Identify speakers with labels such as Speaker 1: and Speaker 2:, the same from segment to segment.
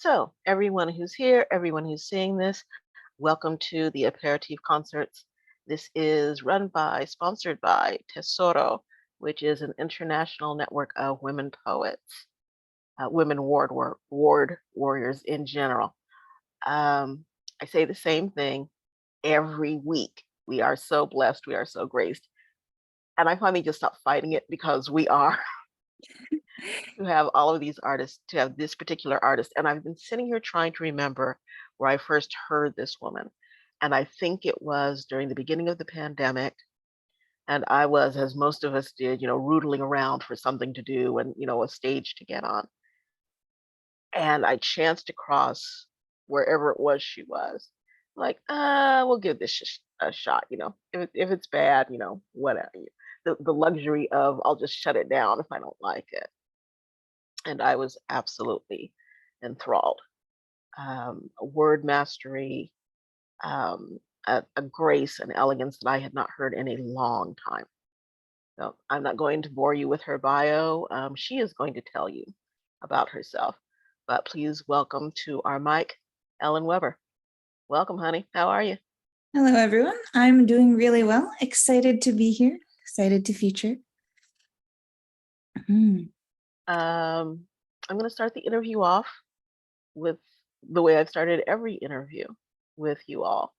Speaker 1: So, everyone who's here, everyone who's seeing this, welcome to the Aperitif concerts. This is sponsored by Tesoro, which is an international network of women poets, women ward warriors in general. Um, I say the same thing every week. We are so blessed, we are so graced. And I finally just stopped fighting it because we are to have all of these artists, to have this particular artist. And I've been sitting here trying to remember where I first heard this woman. And I think it was during the beginning of the pandemic. And I was, as most of us did, rootling around for something to do and, a stage to get on. And I chanced across wherever it was she was. Like, we'll give this a shot, if it's bad, whatever. The luxury of I'll just shut it down if I don't like it. And I was absolutely enthralled. A word mastery, a grace and elegance that I had not heard in a long time. So I'm not going to bore you with her bio. She is going to tell you about herself. But please welcome to our mic, Ellen Weber. Welcome, honey. How are you?
Speaker 2: Hello, everyone. I'm doing really well. Excited to be here. Excited to feature.
Speaker 1: I'm going to start the interview off with the way I've started every interview with you all.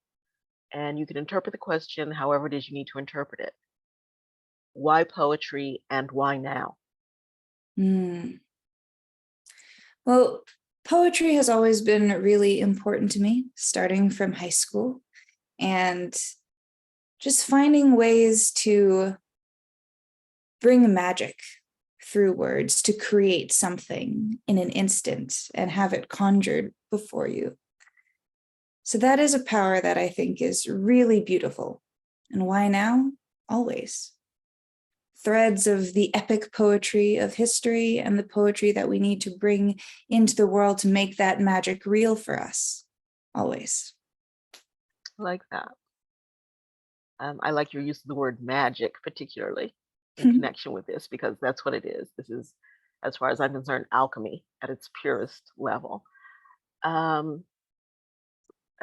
Speaker 1: And you can interpret the question however it is you need to interpret it. Why poetry and why now?
Speaker 2: Well, poetry has always been really important to me, starting from high school, and just finding ways to bring magic through words, to create something in an instant and have it conjured before you. So that is a power that I think is really beautiful. And why now? Always. Threads of the epic poetry of history and the poetry that we need to bring into the world to make that magic real for us. Always.
Speaker 1: I like that. I like your use of the word magic, particularly in connection with this, because that's what it is. This is, as far as I'm concerned, alchemy at its purest level. I'm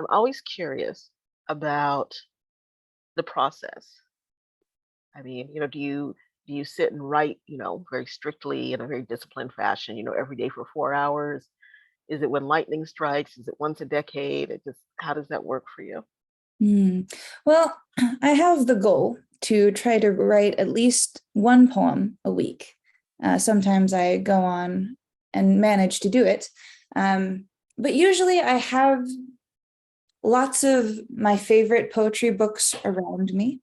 Speaker 1: always curious about the process. I mean, do you sit and write, very strictly in a very disciplined fashion, every day for 4 hours? Is it when lightning strikes? Is it once a decade? How does that work for you?
Speaker 2: Well, I have the goal to try to write at least one poem a week. Sometimes I go on and manage to do it. But usually I have lots of my favorite poetry books around me,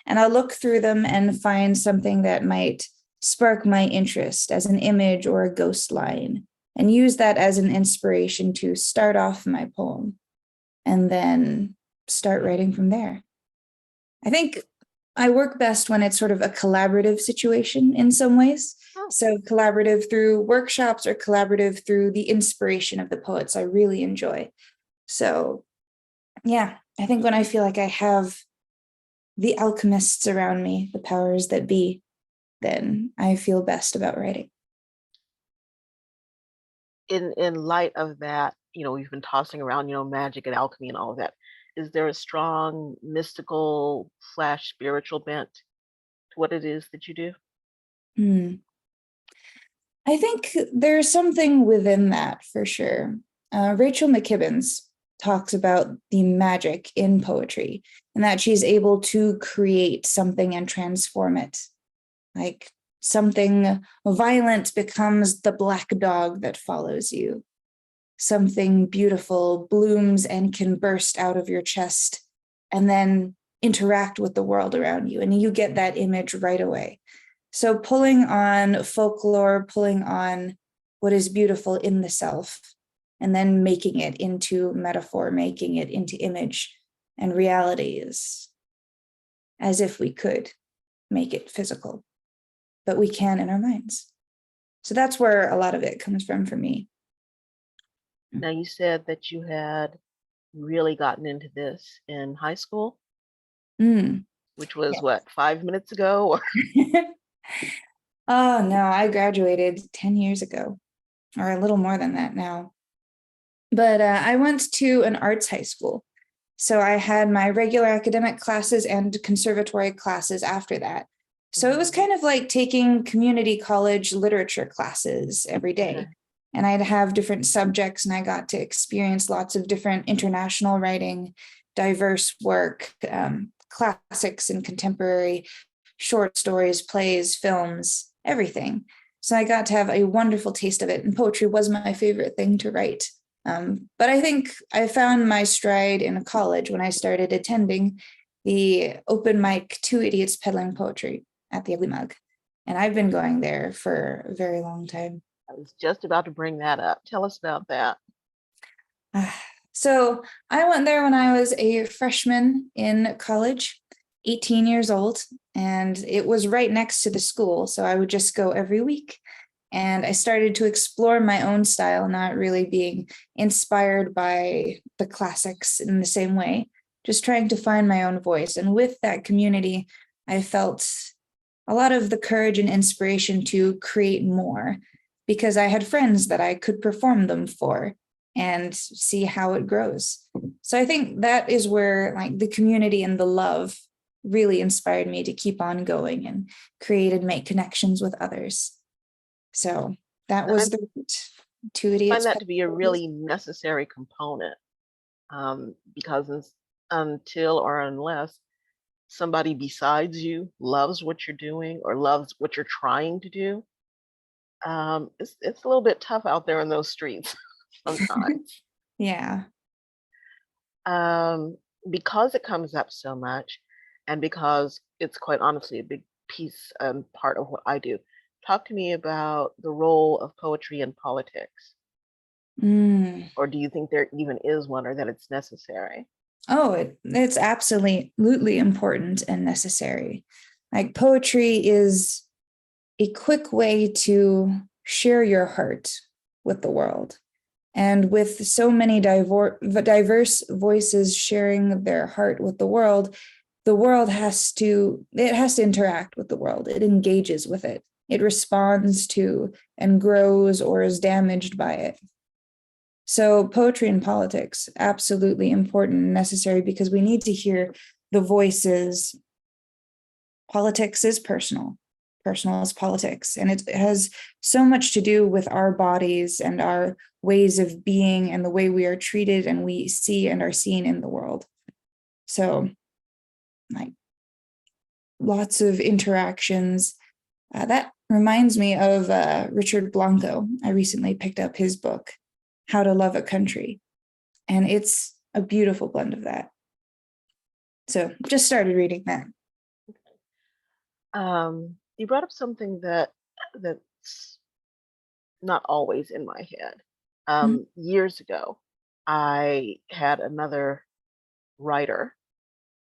Speaker 2: and I'll look through them and find something that might spark my interest as an image or a ghost line, and use that as an inspiration to start off my poem and then start writing from there. I think I work best when it's sort of a collaborative situation in some ways.
Speaker 1: Oh.
Speaker 2: So collaborative through workshops or collaborative through the inspiration of the poets I really enjoy. So yeah, I think when I feel like I have the alchemists around me, the powers that be, then I feel best about writing.
Speaker 1: In light of that, we've been tossing around, magic and alchemy and all of that. Is there a strong mystical / spiritual bent to what it is that you do?
Speaker 2: I think there's something within that for sure. Rachel McKibbins talks about the magic in poetry and that she's able to create something and transform it. Like something violent becomes the black dog that follows you. Something beautiful blooms and can burst out of your chest and then interact with the world around you. And you get that image right away. So pulling on folklore, pulling on what is beautiful in the self, and then making it into metaphor, making it into image and realities, as if we could make it physical, but we can in our minds. So that's where a lot of it comes from for me.
Speaker 1: Now, you said that you had really gotten into this in high school, which was what, 5 minutes ago? Or
Speaker 2: Oh, no, I graduated 10 years ago, or a little more than that now. But I went to an arts high school. So I had my regular academic classes and conservatory classes after that. So it was
Speaker 1: Mhm.
Speaker 2: kind of like taking community college literature classes every day.
Speaker 1: Okay.
Speaker 2: And I'd have different subjects, and I got to experience lots of different international writing, diverse work, classics and contemporary, short stories, plays, films, everything. So I got to have a wonderful taste of it. And poetry was my favorite thing to write. But I think I found my stride in college when I started attending the open mic Two Idiots Peddling Poetry at the Ugly Mug. And I've been going there for a very long time.
Speaker 1: I was just about to bring that up. Tell us about that.
Speaker 2: So I went there when I was a freshman in college, 18 years old, and it was right next to the school. So I would just go every week. And I started to explore my own style, not really being inspired by the classics in the same way, just trying to find my own voice. And with that community, I felt a lot of the courage and inspiration to create more because I had friends that I could perform them for and see how it grows. So I think that is where like the community and the love really inspired me to keep on going and create and make connections with others. So that
Speaker 1: I
Speaker 2: was the Two
Speaker 1: find
Speaker 2: Idiots.
Speaker 1: that to be a really necessary component because until or unless somebody besides you loves what you're doing or loves what you're trying to do, it's a little bit tough out there in those streets sometimes.
Speaker 2: Yeah.
Speaker 1: Um, because it comes up so much, and because it's quite honestly a big piece and part of what I do. Talk to me about the role of poetry in politics,
Speaker 2: Mm.
Speaker 1: or do you think there even is one, or that it's necessary?
Speaker 2: Oh, it's absolutely important and necessary. Like poetry is a quick way to share your heart with the world. And with so many diverse voices sharing their heart with the world has to interact with the world. It engages with it. It responds to and grows or is damaged by it. So poetry and politics, absolutely important and necessary because we need to hear the voices. Politics is personal. Personal is politics. And it has so much to do with our bodies and our ways of being and the way we are treated and we see and are seen in the world. So, like, lots of interactions. That reminds me of Richard Blanco. I recently picked up his book, How to Love a Country. And it's a beautiful blend of that. So, just started reading that.
Speaker 1: You brought up something that's not always in my head.
Speaker 2: Mhm.
Speaker 1: Years ago, I had another writer,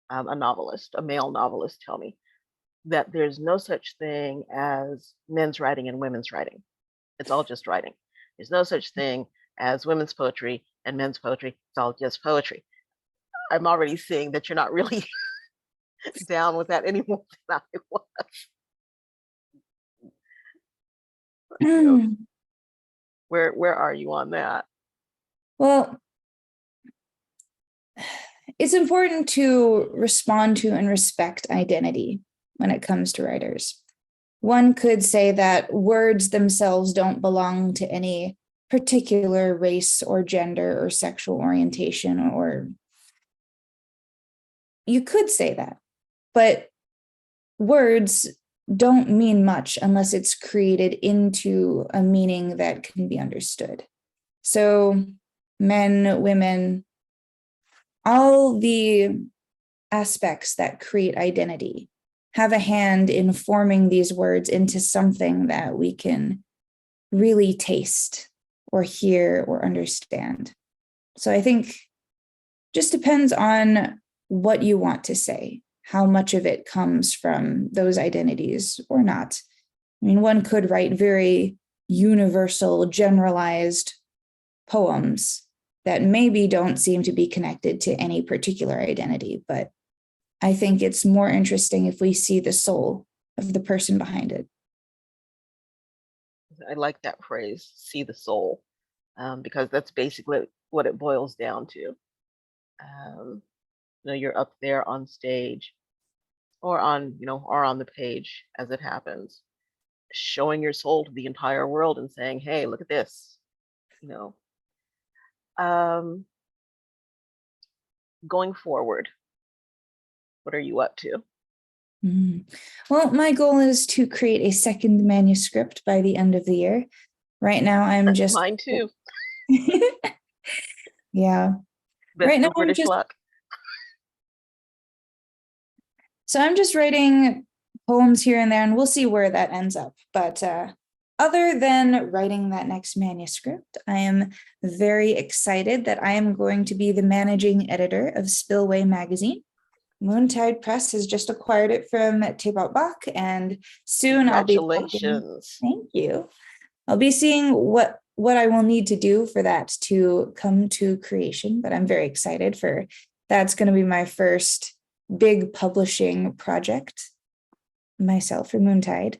Speaker 1: a novelist, a male novelist, tell me that there's no such thing as men's writing and women's writing. It's all just writing. There's no such thing as women's poetry and men's poetry. It's all just poetry. I'm already seeing that you're not really down with that anymore than I was. You know, where are you on that?
Speaker 2: Well, it's important to respond to and respect identity when it comes to writers. One could say that words themselves don't belong to any particular race or gender or sexual orientation, or you could say that, but words don't mean much unless it's created into a meaning that can be understood. So, men, women, all the aspects that create identity have a hand in forming these words into something that we can really taste or hear or understand. So I think just depends on what you want to say, how much of it comes from those identities or not. I mean, one could write very universal, generalized poems that maybe don't seem to be connected to any particular identity, but I think it's more interesting if we see the soul of the person behind it.
Speaker 1: I like that phrase, see the soul, because that's basically what it boils down to. Um, you're up there on stage or on the page as it happens, showing your soul to the entire world and saying, "Hey, look at this." You know, um, Going forward, what are you up to?
Speaker 2: Mm. Well, my goal is to create a second manuscript by the end of the year. Right now, I'm
Speaker 1: That's
Speaker 2: just,
Speaker 1: mine too.
Speaker 2: yeah. Right
Speaker 1: Best
Speaker 2: now,
Speaker 1: of British luck.
Speaker 2: I'm just writing poems here and there, and we'll see where that ends up. But other than writing that next manuscript, I am very excited that I am going to be the managing editor of Spillway magazine. Moontide Press has just acquired it from Thibaut Bach, and soon I'll be helping.
Speaker 1: Congratulations.
Speaker 2: Thank you. I'll be seeing what I will need to do for that to come to creation, but I'm very excited for that's going to be my first big publishing project myself for Moontide.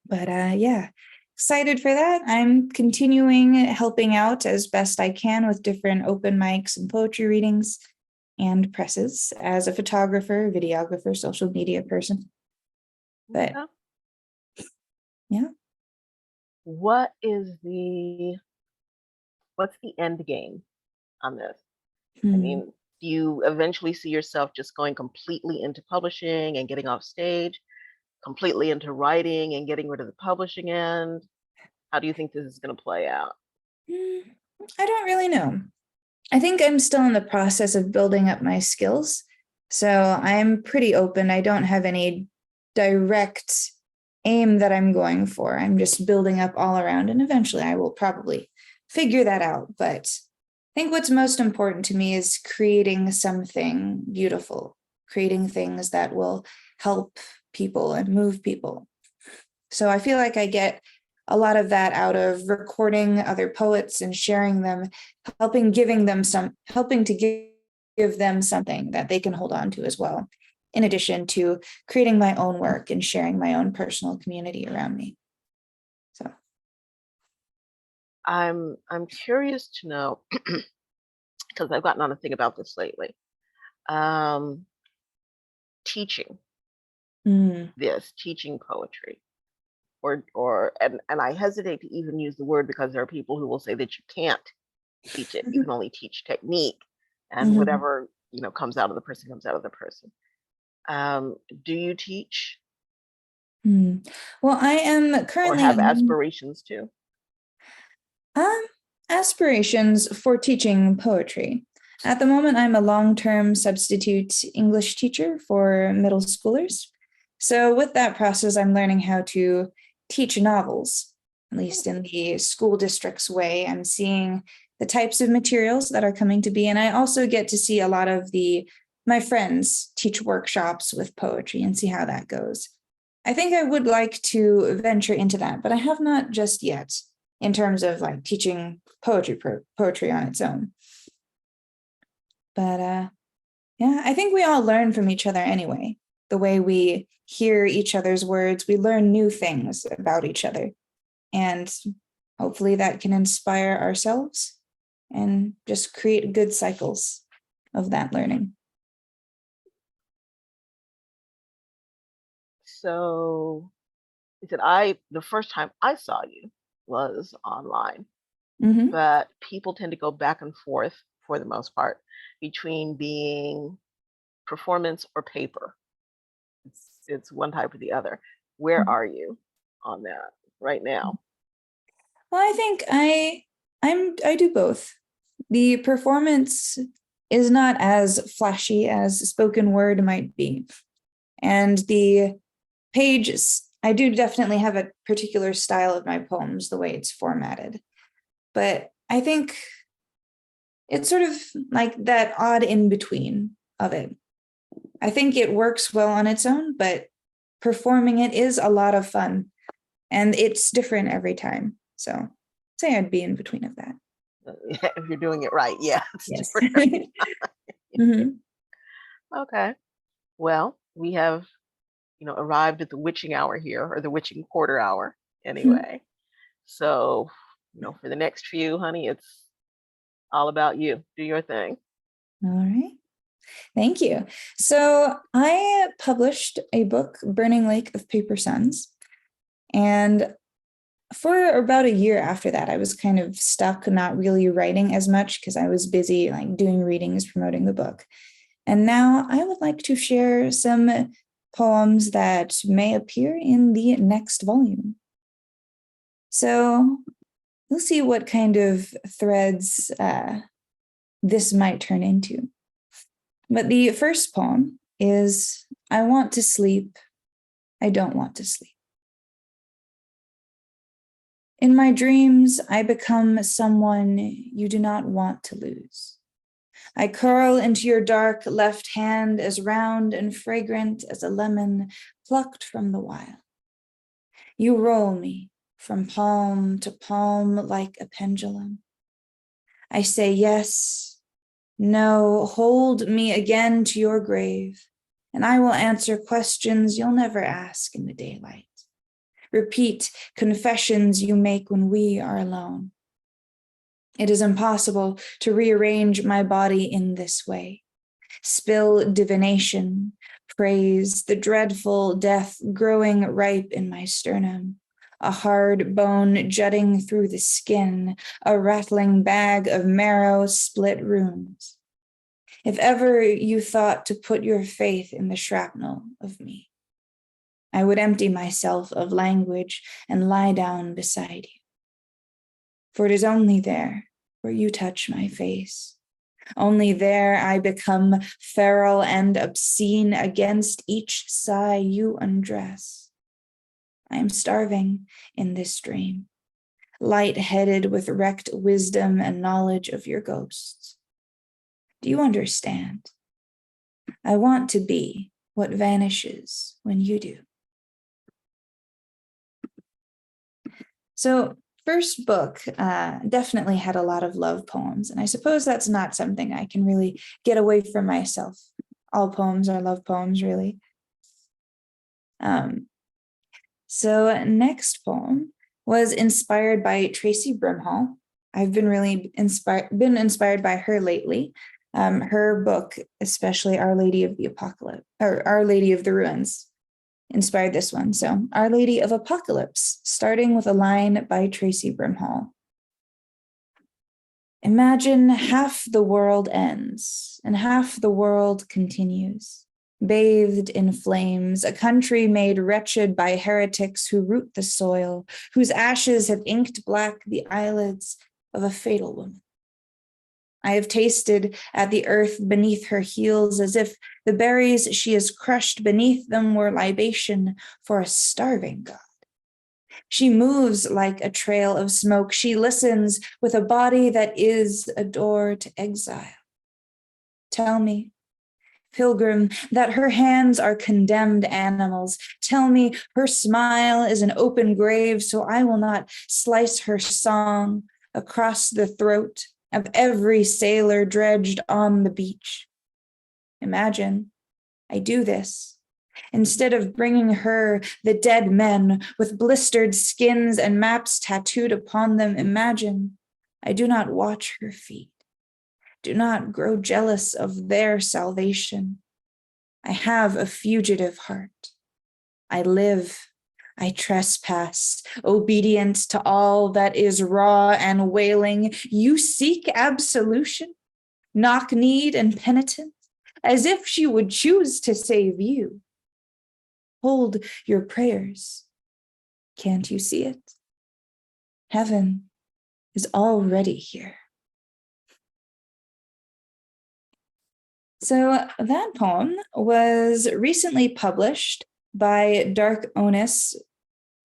Speaker 2: But yeah, excited for that. I'm continuing helping out as best I can with different open mics and poetry readings and presses as a photographer, videographer, social media person. But
Speaker 1: Yeah.
Speaker 2: yeah.
Speaker 1: What's the end game on this? I
Speaker 2: Hmm.
Speaker 1: mean, do you eventually see yourself just going completely into publishing and getting off stage, completely into writing and getting rid of the publishing end? How do you think this is going to play out?
Speaker 2: Hmm, I don't really know. I think I'm still in the process of building up my skills. So I'm pretty open. I don't have any direct aim that I'm going for. I'm just building up all around, and eventually I will probably figure that out. But I think what's most important to me is creating something beautiful, creating things that will help people and move people. So I feel like I get a lot of that out of recording other poets and sharing them, helping to give them something that they can hold on to as well, in addition to creating my own work and sharing my own personal community around me. So
Speaker 1: I'm curious to know because I've gotten on a thing about this lately. Um, Teaching teaching poetry, and I hesitate to even use the word because there are people who will say that you can't teach it. You can only teach technique, and
Speaker 2: Mhm.
Speaker 1: whatever comes out of the person comes out of the person. Do you teach
Speaker 2: Well, I am
Speaker 1: or
Speaker 2: currently
Speaker 1: have
Speaker 2: on
Speaker 1: aspirations to?
Speaker 2: um, aspirations for teaching poetry. At the moment, I'm a long-term substitute English teacher for middle schoolers. So with that process, I'm learning how to teach novels, at least in the school district's way. I'm seeing the types of materials that are coming to be, and I also get to see a lot of my friends teach workshops with poetry and see how that goes. I think I would like to venture into that, but I have not just yet in terms of like teaching poetry on its own. But yeah, I think we all learn from each other anyway. The way we hear each other's words, we learn new things about each other. And hopefully that can inspire ourselves and just create good cycles of that learning.
Speaker 1: So, I the first time I saw you was online,
Speaker 2: Mm-hmm.
Speaker 1: but people tend to go back and forth for the most part between being performance or paper. It's one type or the other. Where are you on that right now?
Speaker 2: Well, I think I do both. The performance is not as flashy as spoken word might be. And the pages, I do definitely have a particular style of my poems, the way it's formatted. But I think it's sort of like that odd in between of it. I think it works well on its own, but performing it is a lot of fun and it's different every time. So say I'd be in between of that.
Speaker 1: If you're doing it right, yeah, it's
Speaker 2: Yes.
Speaker 1: different every
Speaker 2: Mm-hmm.
Speaker 1: time. Okay. Well, we have, arrived at the witching hour here, or the witching quarter hour anyway. So, for the next few, honey, All about you. Do your thing.
Speaker 2: All right. Thank you. So I published a book, Burning Lake of Paper Suns. And for about a year after that, I was kind of stuck, not really writing as much because I was busy like doing readings, promoting the book. And now I would like to share some poems that may appear in the next volume. So we'll see what kind of threads this might turn into. But the first poem is I Want to Sleep, I Don't Want to Sleep. In my dreams, I become someone you do not want to lose. I curl into your dark left hand as round and fragrant as a lemon plucked from the wild. You roll me from palm to palm like a pendulum. I say yes, no, hold me again to your grave, and I will answer questions you'll never ask in the daylight. Repeat confessions you make when we are alone. It is impossible to rearrange my body in this way. Spill divination, praise the dreadful death growing ripe in my sternum, a hard bone jutting through the skin, a rattling bag of marrow split runes. If ever you thought to put your faith in the shrapnel of me, I would empty myself of language and lie down beside you. For it is only there where you touch my face. Only there I become feral and obscene against each sigh you undress. I am starving in this dream, light-headed with wrecked wisdom and knowledge of your ghosts. Do you understand? I want to be what vanishes when you do. So, first book definitely had a lot of love poems, and I suppose that's not something I can really get away from myself. All poems are love poems, really. So next poem was inspired by Tracy Brimhall. I've been really inspired by her lately. Her book, especially Our Lady of the Apocalypse, or Our Lady of the Ruins, inspired this one. So Our Lady of Apocalypse, starting with a line by Tracy Brimhall. Imagine half the world ends and half the world continues, bathed in flames, a country made wretched by heretics who root the soil, whose ashes have inked black the eyelids of a fatal woman. I have tasted at the earth beneath her heels as if the berries she has crushed beneath them were libation for a starving god. She moves like a trail of smoke. She listens with a body that is a door to exile. Tell me, pilgrim, that her hands are condemned animals. Tell me her smile is an open grave, so I will not slice her song across the throat of every sailor dredged on the beach. Imagine I do this. Instead of bringing her the dead men with blistered skins and maps tattooed upon them, imagine I do not watch her feet. Do not grow jealous of their salvation. I have a fugitive heart. I live, I trespass, obedient to all that is raw and wailing. You seek absolution, knock need and penitence, as if she would choose to save you. Hold your prayers. Can't you see it? Heaven is already here. So that poem was recently published by Dark Onus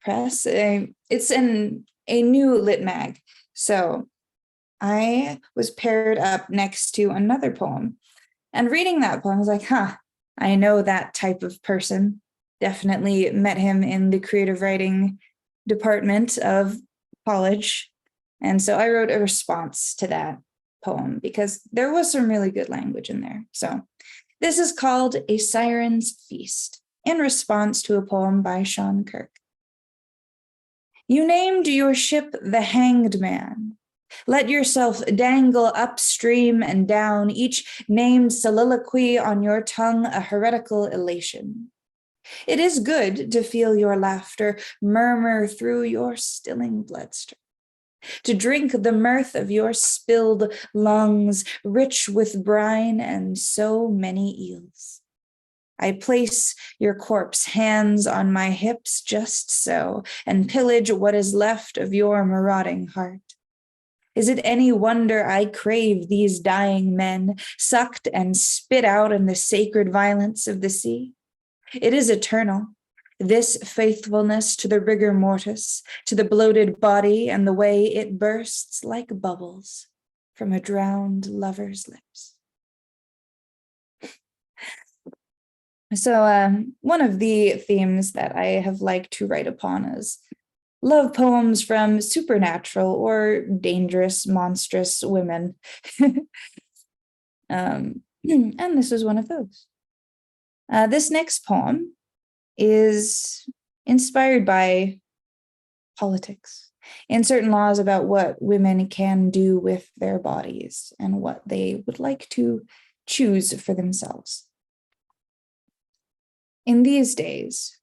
Speaker 2: Press. It's in a new lit mag. So I was paired up next to another poem. And reading that poem, I was like, I know that type of person. Definitely met him in the creative writing department of college. And so I wrote a response to that poem because there was some really good language in there. So this is called A Siren's Feast, in response to a poem by Sean Kirk. You named your ship the Hanged Man. Let yourself dangle upstream and down, each named soliloquy on your tongue a heretical elation. It is good to feel your laughter murmur through your stilling bloodstream, to drink the mirth of your spilled lungs, rich with brine and so many eels. I place your corpse hands on my hips just so, and pillage what is left of your marauding heart. Is it any wonder I crave these dying men, sucked and spit out in the sacred violence of the sea? It is eternal, this faithfulness to the rigor mortis, to the bloated body and the way it bursts like bubbles from a drowned lover's lips. So one of the themes that I have liked to write upon is love poems from supernatural or dangerous, monstrous women. And this is one of those. This next poem is inspired by politics and certain laws about what women can do with their bodies and what they would like to choose for themselves. In these days,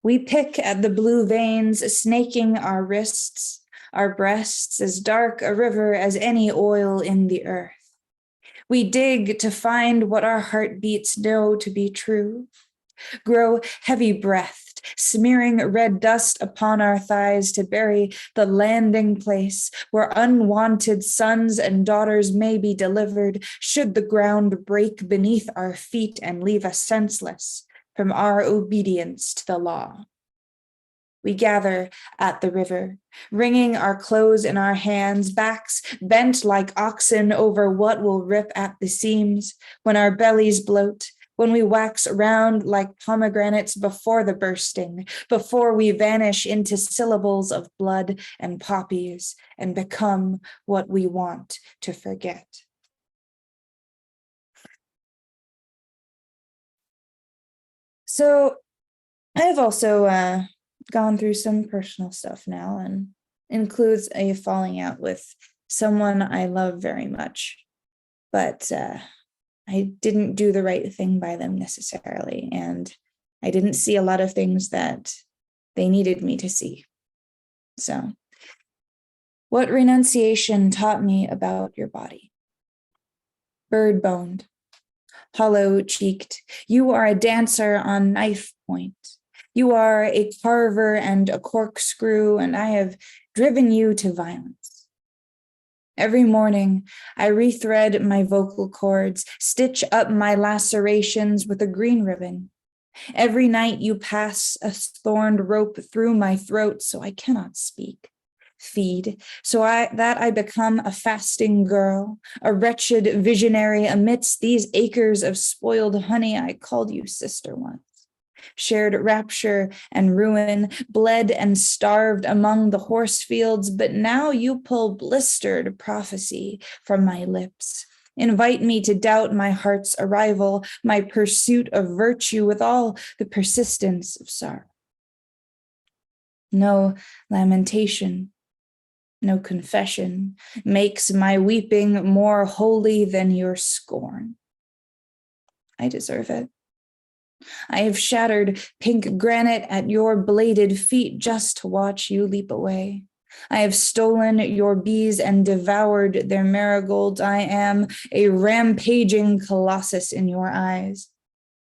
Speaker 2: we pick at the blue veins, snaking our wrists, our breasts as dark a river as any oil in the earth. We dig to find what our heartbeats know to be true, grow heavy-breathed, smearing red dust upon our thighs to bury the landing place where unwanted sons and daughters may be delivered should the ground break beneath our feet and leave us senseless from our obedience to the law. We gather at the river, wringing our clothes in our hands, backs bent like oxen over what will rip at the seams, when our bellies bloat, when we wax round like pomegranates before the bursting, before we vanish into syllables of blood and poppies and become what we want to forget. So I've also gone through some personal stuff now, and includes a falling out with someone I love very much, but I didn't do the right thing by them necessarily, and I didn't see a lot of things that they needed me to see. So, what renunciation taught me about your body? Bird-boned, hollow-cheeked, you are a dancer on knife point. You are a carver and a corkscrew, and I have driven you to violence. Every morning, I rethread my vocal cords, stitch up my lacerations with a green ribbon. Every night you pass a thorned rope through my throat so I cannot speak. Feed, so that I become a fasting girl, a wretched visionary amidst these acres of spoiled honey. I called you sister once. Shared rapture and ruin, bled and starved among the horse fields, but now you pull blistered prophecy from my lips. Invite me to doubt my heart's arrival, my pursuit of virtue with all the persistence of sorrow. No lamentation, no confession makes my weeping more holy than your scorn. I deserve it. I have shattered pink granite at your bladed feet just to watch you leap away. I have stolen your bees and devoured their marigolds. I am a rampaging colossus in your eyes,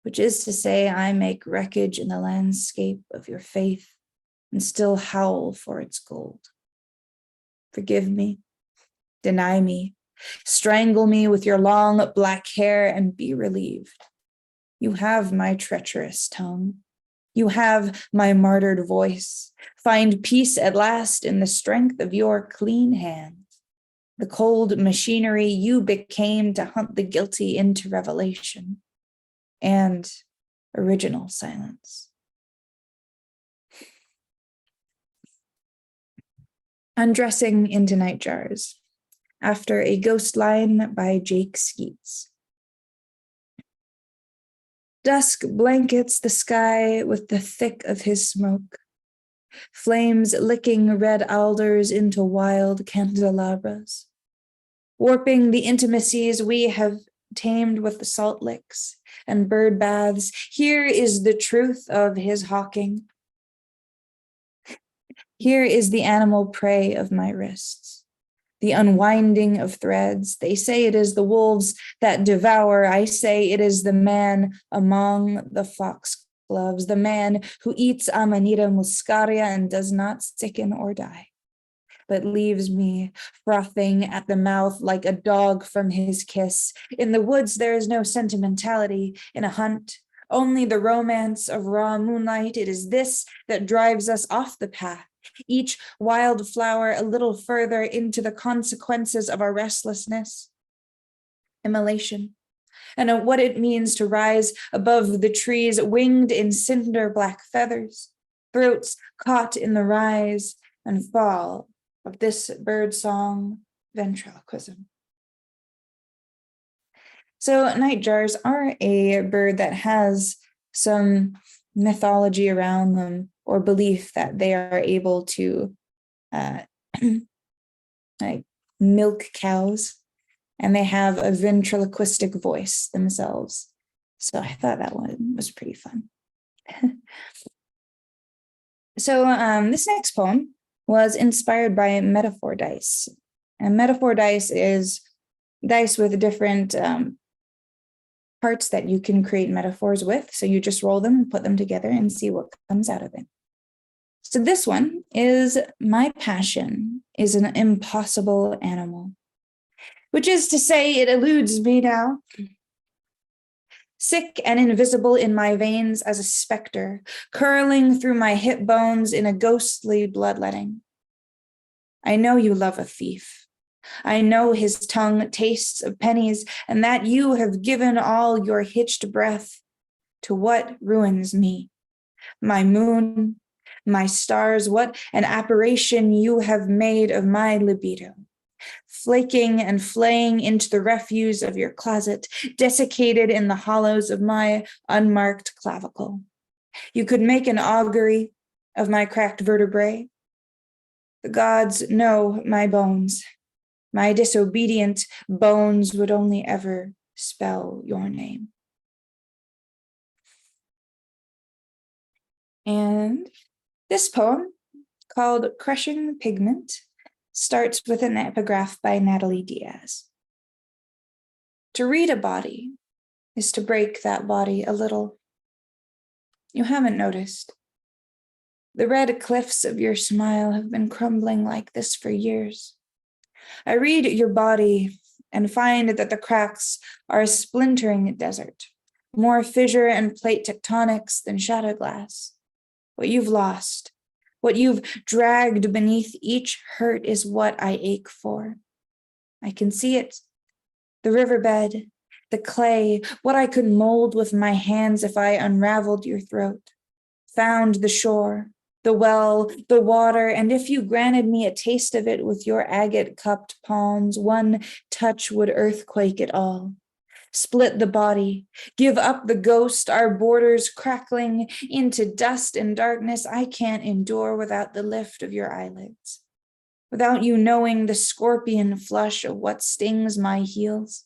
Speaker 2: which is to say, I make wreckage in the landscape of your faith and still howl for its gold. Forgive me, deny me, strangle me with your long black hair and be relieved. You have my treacherous tongue. You have my martyred voice. Find peace at last in the strength of your clean hands. The cold machinery you became to hunt the guilty into revelation and original silence. Undressing into night jars, after a ghost line by Jake Skeets. Dusk blankets the sky with the thick of his smoke. flames licking red alders into wild candelabras, warping the intimacies we have tamed with the salt licks and bird baths. Here is the truth of his hawking. Here is the animal prey of my wrists, the unwinding of threads. They say it is the wolves that devour. I say it is the man among the foxgloves, the man who eats Amanita muscaria and does not sicken or die, but leaves me frothing at the mouth like a dog from his kiss. In the woods, there is no sentimentality in a hunt, only the romance of raw moonlight. It is this that drives us off the path, each wild flower a little further into the consequences of our restlessness, immolation, and what it means to rise above the trees, winged in cinder black feathers, throats caught in the rise and fall of this bird song ventriloquism. So nightjars are a bird that has some mythology around them, or belief that they are able to like milk cows, and they have a ventriloquistic voice themselves. So I thought that one was pretty fun. So this next poem was inspired by metaphor dice. And metaphor dice is dice with different parts that you can create metaphors with. So you just roll them and put them together and see what comes out of it. So this one is my passion is an impossible animal, which is to say it eludes me now. Sick and invisible in my veins as a specter, curling through my hip bones in a ghostly bloodletting. I know you love a thief. I know his tongue tastes of pennies, and that you have given all your hitched breath to what ruins me. My moon, my stars, what an apparition you have made of my libido. Flaking and flaying into the refuse of your closet, desiccated in the hollows of my unmarked clavicle. You could make an augury of my cracked vertebrae. The gods know my bones. My disobedient bones would only ever spell your name. And this poem, called Crushing Pigment, starts with an epigraph by Natalie Diaz. To read a body is to break that body a little. You haven't noticed. The red cliffs of your smile have been crumbling like this for years. I read your body and find that the cracks are a splintering desert, more fissure and plate tectonics than shattered glass. What you've lost, what you've dragged beneath each hurt is what I ache for. I can see it. The riverbed, the clay, what I could mold with my hands if I unraveled your throat, found the shore, the well, the water, and if you granted me a taste of it with your agate-cupped palms, one touch would earthquake it all. Split the body, give up the ghost, our borders crackling into dust and darkness I can't endure without the lift of your eyelids, without you knowing the scorpion flush of what stings my heels,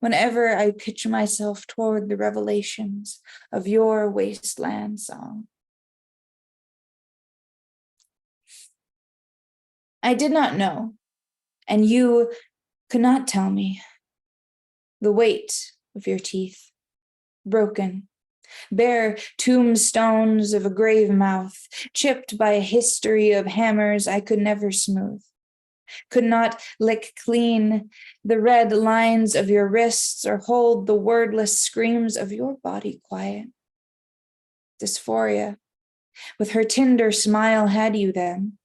Speaker 2: whenever I pitch myself toward the revelations of your wasteland song. I did not know, and you could not tell me, the weight of your teeth, broken, bare tombstones of a grave mouth, chipped by a history of hammers I could never smooth, could not lick clean the red lines of your wrists or hold the wordless screams of your body quiet. Dysphoria, with her tender smile, had you then,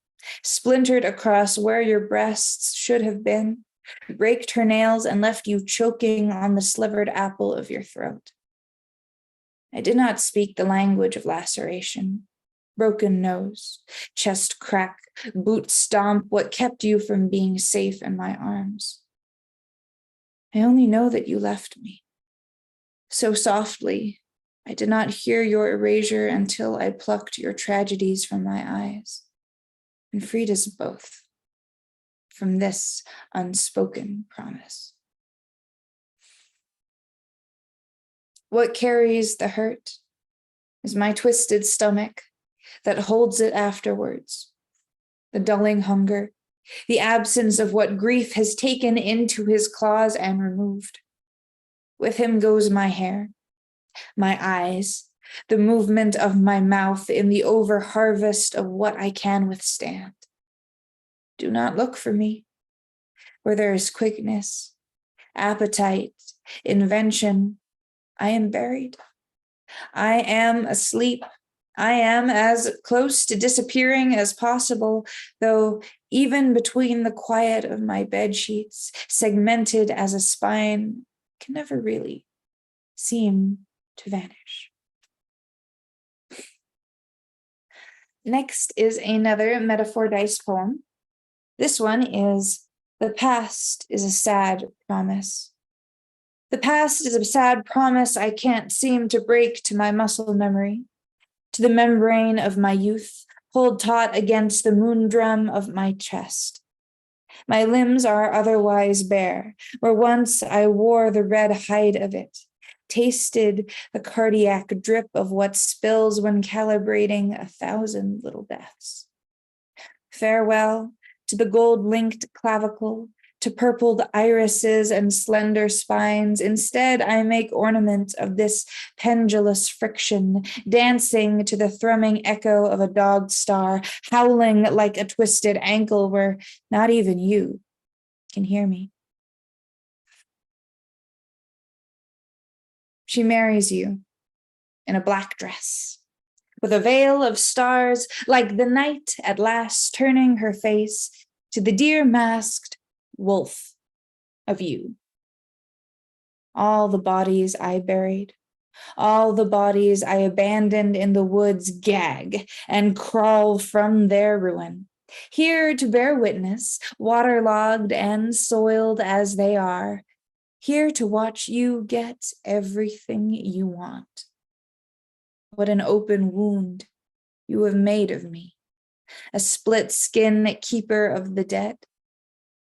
Speaker 2: splintered across where your breasts should have been, raked her nails and left you choking on the slivered apple of your throat. I did not speak the language of laceration, broken nose, chest crack, boot stomp, what kept you from being safe in my arms. I only know that you left me, so softly I did not hear your erasure until I plucked your tragedies from my eyes and freed us both from this unspoken promise. What carries the hurt is my twisted stomach that holds it afterwards, the dulling hunger, the absence of what grief has taken into his claws and removed. With him goes my hair, my eyes, the movement of my mouth in the over-harvest of what I can withstand. Do not look for me, where there is quickness, appetite, invention. I am buried. I am asleep. I am as close to disappearing as possible, though even between the quiet of my bed sheets, segmented as a spine, can never really seem to vanish. Next is another metaphor dice poem. This one is "The past is a sad promise." The past is a sad promise I can't seem to break to my muscle memory, to the membrane of my youth, hold taut against the moon drum of my chest. My limbs are otherwise bare, where once I wore the red hide of it, tasted the cardiac drip of what spills when calibrating 1,000 little deaths. Farewell to the gold-linked clavicle, to purpled irises and slender spines. Instead, I make ornament of this pendulous friction, dancing to the thrumming echo of a dog star, howling like a twisted ankle where not even you can hear me. She marries you in a black dress, with a veil of stars, like the night at last turning her face to the dear masked wolf of you. All the bodies I buried, all the bodies I abandoned in the woods gag and crawl from their ruin, here to bear witness, waterlogged and soiled as they are, here to watch you get everything you want. What an open wound you have made of me, a split skin keeper of the dead.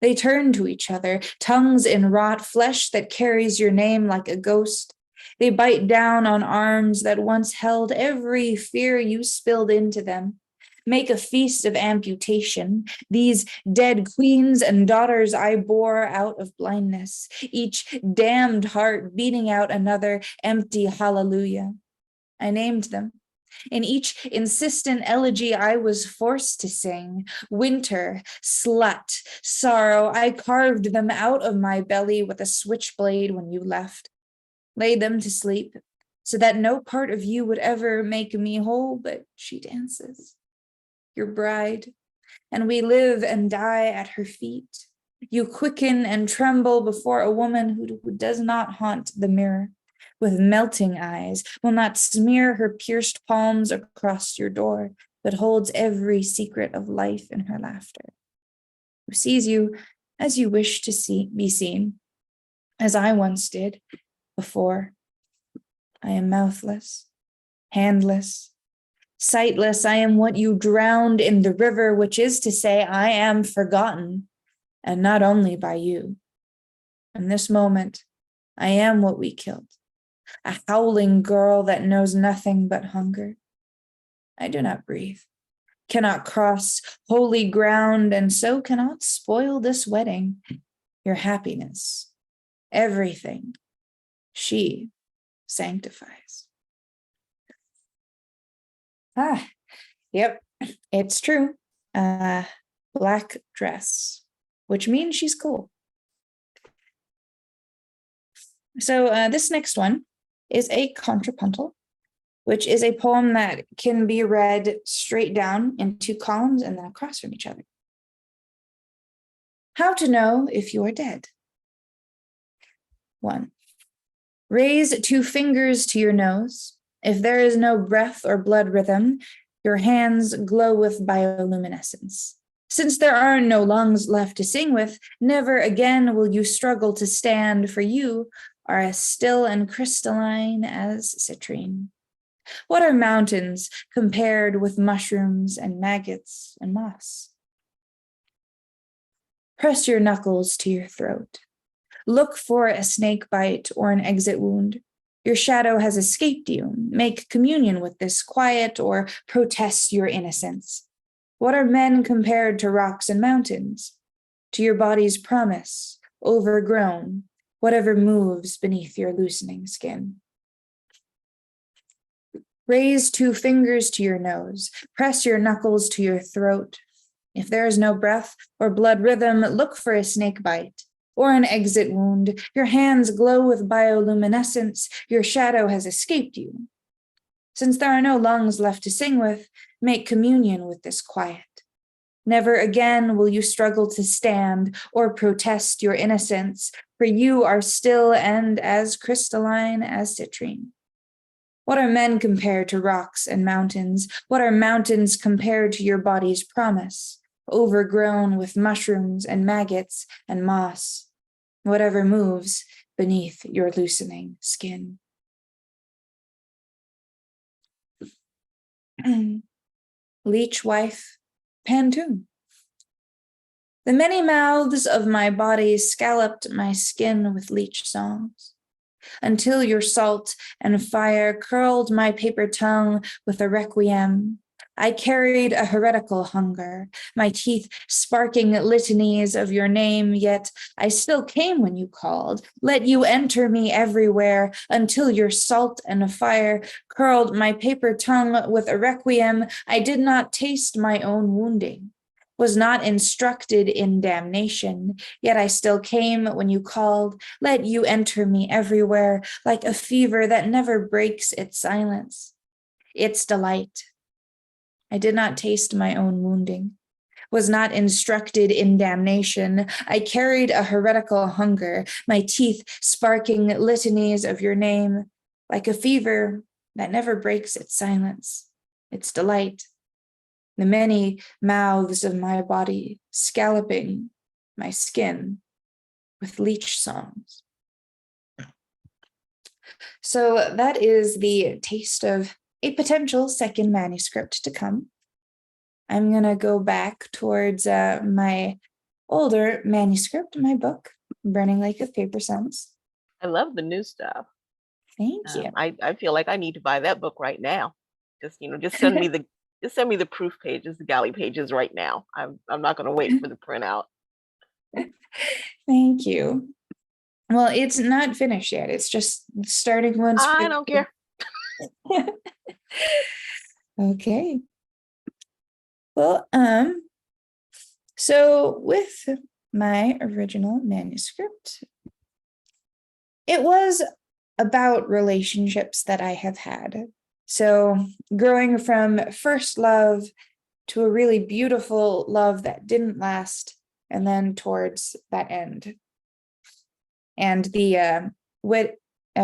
Speaker 2: They turn to each other, tongues in rot, flesh that carries your name like a ghost. They bite down on arms that once held every fear you spilled into them. Make a feast of amputation, these dead queens and daughters I bore out of blindness, each damned heart beating out another empty hallelujah. I named them. In each insistent elegy I was forced to sing, winter, slut, sorrow, I carved them out of my belly with a switchblade when you left, laid them to sleep, so that no part of you would ever make me whole, but she dances, your bride, and we live and die at her feet. You quicken and tremble before a woman who does not haunt the mirror, with melting eyes, will not smear her pierced palms across your door, but holds every secret of life in her laughter, who sees you as you wish to be seen, as I once did before. I am mouthless, handless, sightless. I am what you drowned in the river, which is to say, I am forgotten, and not only by you. In this moment, I am what we killed, a howling girl that knows nothing but hunger. I do not breathe, cannot cross holy ground, and so cannot spoil this wedding, your happiness, everything she sanctifies. Yep, it's true. Black dress, which means she's cool. So this next one is a contrapuntal, which is a poem that can be read straight down in 2 columns and then across from each other. How to know if you are dead. 1. Raise 2 fingers to your nose. If there is no breath or blood rhythm, your hands glow with bioluminescence. Since there are no lungs left to sing with, never again will you struggle to stand, for you are as still and crystalline as citrine. What are mountains compared with mushrooms and maggots and moss? Press your knuckles to your throat. Look for a snake bite or an exit wound. Your shadow has escaped you. Make communion with this quiet or protest your innocence. What are men compared to rocks and mountains? To your body's promise, overgrown, whatever moves beneath your loosening skin. Raise 2 fingers to your nose. Press your knuckles to your throat. If there is no breath or blood rhythm, look for a snake bite or an exit wound. Your hands glow with bioluminescence. Your shadow has escaped you. Since there are no lungs left to sing with, make communion with this quiet. Never again will you struggle to stand or protest your innocence, for you are still and as crystalline as citrine. What are men compared to rocks and mountains? What are mountains compared to your body's promise, overgrown with mushrooms and maggots and moss, whatever moves beneath your loosening skin? Leech wife, Pantoon. The many mouths of my body scalloped my skin with leech songs, until your salt and fire curled my paper tongue with a requiem. I carried a heretical hunger, my teeth sparking litanies of your name, yet I still came when you called. Let you enter me everywhere, until your salt and fire curled my paper tongue with a requiem. I did not taste my own wounding, was not instructed in damnation, yet I still came when you called. Let you enter me everywhere, like a fever that never breaks its silence, its delight. I did not taste my own wounding, was not instructed in damnation. I carried a heretical hunger, my teeth sparking litanies of your name, like a fever that never breaks its silence, its delight. The many mouths of my body scalloping my skin with leech songs. So that is the taste of a potential second manuscript to come. I'm going to go back towards my older manuscript, my book, Burning Lake of Paper Suns.
Speaker 1: I love the new stuff.
Speaker 2: Thank you.
Speaker 1: I feel like I need to buy that book right now. Just send me the proof pages, the galley pages right now. I'm not going to wait for the printout.
Speaker 2: Thank you. Well, it's not finished yet. It's just starting one.
Speaker 1: I don't care.
Speaker 2: Okay. Well, so with my original manuscript, it was about relationships that I have had. So growing from first love to a really beautiful love that didn't last, and then towards that end. And the what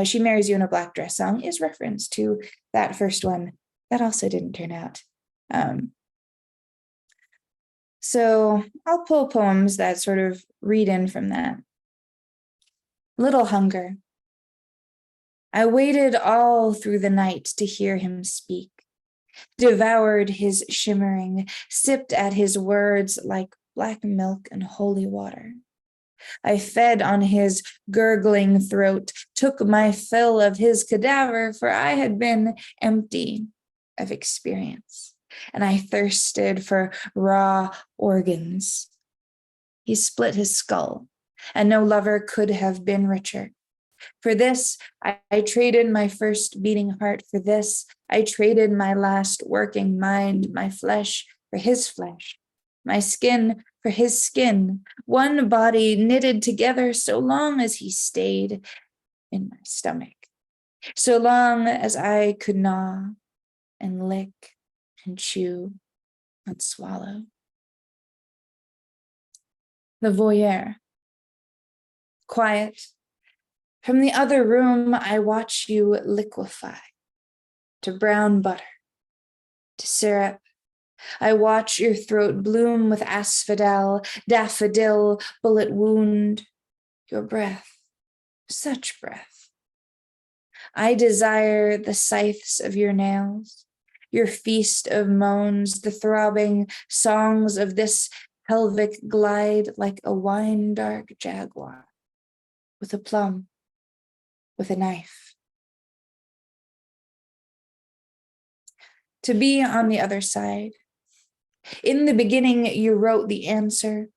Speaker 2: She Marries You in a Black Dress song is reference to that first one that also didn't turn out. So I'll pull poems that sort of read in from that. Little Hunger. I waited all through the night to hear him speak, devoured his shimmering, sipped at his words like black milk and holy water. I fed on his gurgling throat, took my fill of his cadaver, for I had been empty of experience, and I thirsted for raw organs. He split his skull, and no lover could have been richer. For this, I traded my first beating heart. For this, I traded my last working mind, my flesh for his flesh, my skin for his skin, one body knitted together so long as he stayed in my stomach, so long as I could gnaw and lick and chew and swallow. The voyeur. Quiet. From the other room, I watch you liquefy to brown butter, to syrup. I watch your throat bloom with asphodel, daffodil, bullet wound, your breath, such breath. I desire the scythes of your nails, your feast of moans, the throbbing songs of this pelvic glide like a wine-dark jaguar, with a plum, with a knife. To be on the other side. In the beginning, you wrote the answer,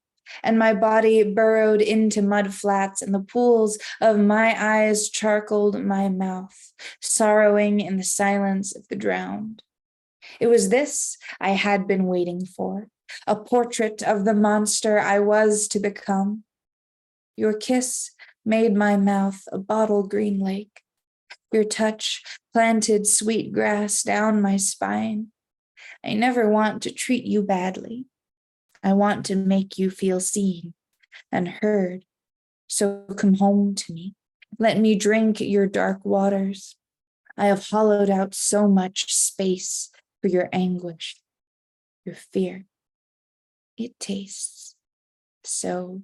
Speaker 2: and my body burrowed into mud flats, and the pools of my eyes charcoaled my mouth, sorrowing in the silence of the drowned. It was this I had been waiting for, a portrait of the monster I was to become. Your kiss made my mouth a bottle green lake. Your touch planted sweet grass down my spine. I never want to treat you badly. I want to make you feel seen and heard. So come home to me. Let me drink your dark waters. I have hollowed out so much space for your anguish, your fear. It tastes so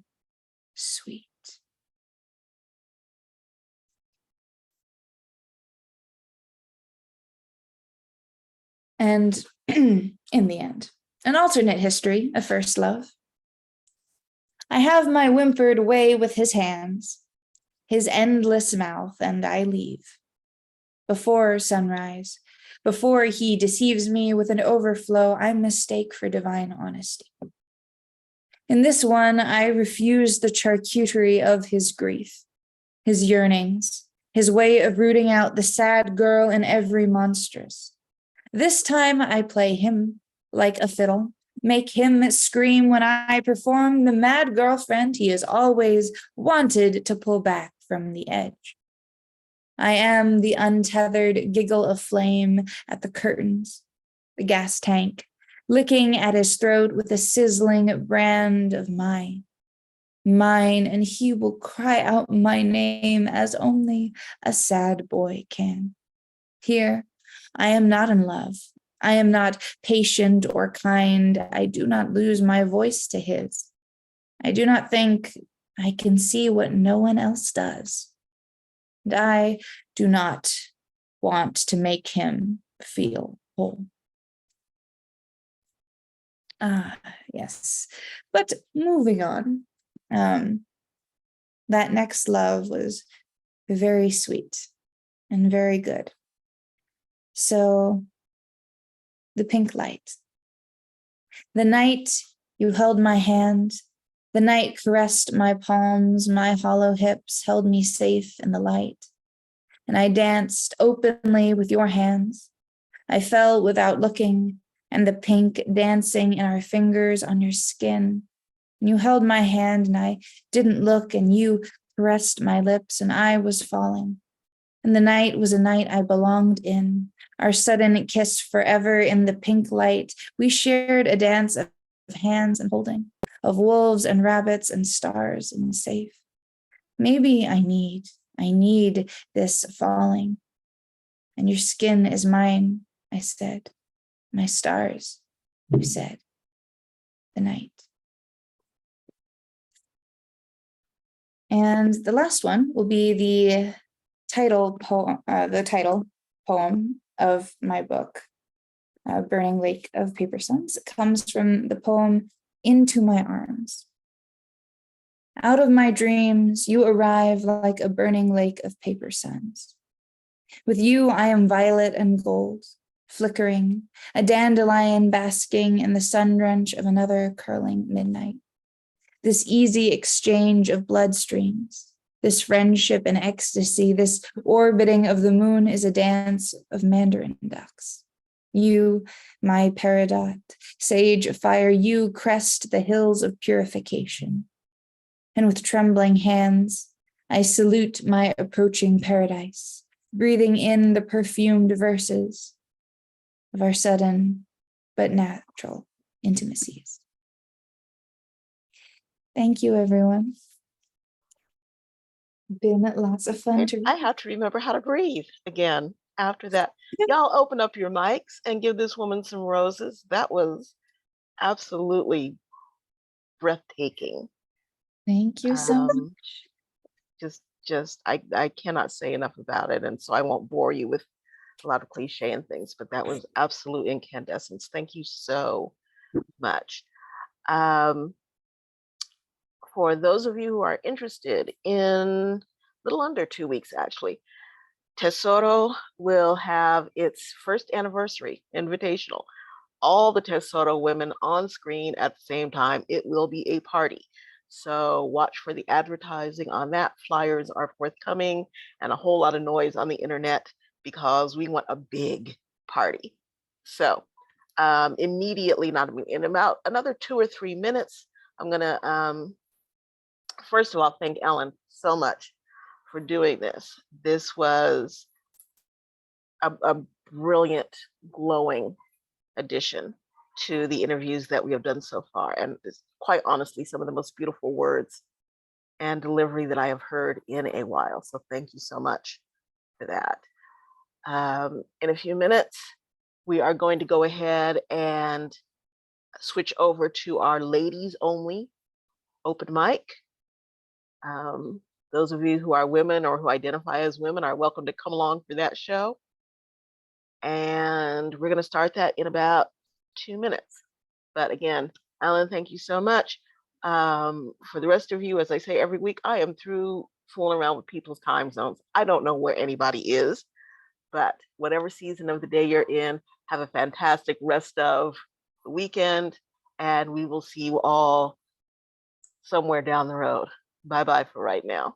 Speaker 2: sweet. And in the end, an alternate history of first love. I have my whimpered way with his hands, his endless mouth, and I leave. Before sunrise, before he deceives me with an overflow I mistake for divine honesty. In this one, I refuse the charcuterie of his grief, his yearnings, his way of rooting out the sad girl in every monstrous. This time I play him like a fiddle, make him scream when I perform the mad girlfriend he has always wanted to pull back from the edge. I am the untethered giggle of flame at the curtains, the gas tank, licking at his throat with a sizzling brand of mine, and he will cry out my name as only a sad boy can. Here, I am not in love. I am not patient or kind. I do not lose my voice to his. I do not think I can see what no one else does. And I do not want to make him feel whole. Yes. But moving on, that next love was very sweet and very good. So, the pink light. The night you held my hand, the night caressed my palms, my hollow hips held me safe in the light. And I danced openly with your hands. I fell without looking, and the pink dancing in our fingers on your skin. And you held my hand, and I didn't look, and you caressed my lips, and I was falling. And the night was a night I belonged in, our sudden kiss forever in the pink light. We shared a dance of hands and holding, of wolves and rabbits and stars and safe. Maybe I need this falling. And your skin is mine, I said. My stars, you said. The night. And the last one will be the title poem of my book, Burning Lake of Paper Suns. It comes from the poem Into My Arms. Out of my dreams, you arrive like a burning lake of paper suns. With you, I am violet and gold, flickering, a dandelion basking in the sun drench of another curling midnight. This easy exchange of bloodstreams, this friendship and ecstasy, this orbiting of the moon is a dance of mandarin ducks. You, my peridot, sage of fire, you crest the hills of purification. And with trembling hands, I salute my approaching paradise, breathing in the perfumed verses of our sudden but natural intimacies. Thank you, everyone. Been lots of fun to read.
Speaker 1: I have to remember how to breathe again after that. Y'all open up your mics and give this woman some roses. That was absolutely breathtaking.
Speaker 2: Thank you so much.
Speaker 1: Just just, I cannot say enough about it. And so I won't bore you with a lot of cliche and things, but that was absolute incandescence. Thank you so much. Um, for those of you who are interested, in a little under 2 weeks, actually, Tesoro will have its first anniversary invitational. All the Tesoro women on screen at the same time. It will be a party. So watch for the advertising on that. Flyers are forthcoming and a whole lot of noise on the internet because we want a big party. So immediately, not in about another 2 or 3 minutes, I'm gonna first of all thank Ellen so much for doing this. This was a brilliant, glowing addition to the interviews that we have done so far. And it's quite honestly some of the most beautiful words and delivery that I have heard in a while. So thank you so much for that. In a few minutes, we are going to go ahead and switch over to our ladies only open mic. Those of you who are women or who identify as women are welcome to come along for that show. And we're going to start that in about 2 minutes. But again, Ellen, thank you so much. For the rest of you, as I say every week, I am through fooling around with people's time zones. I don't know where anybody is, but whatever season of the day you're in, have a fantastic rest of the weekend, and we will see you all somewhere down the road. Bye-bye for right now.